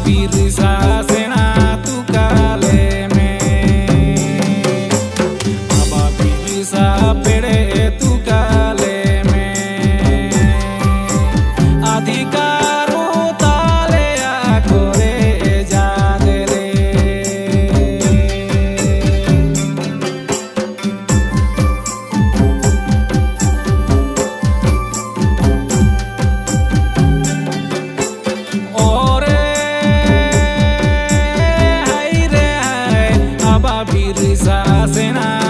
pirsa sena tu kale mein aba pirsa pede tu kale mein adhikaru tale akore jadele pirsa sena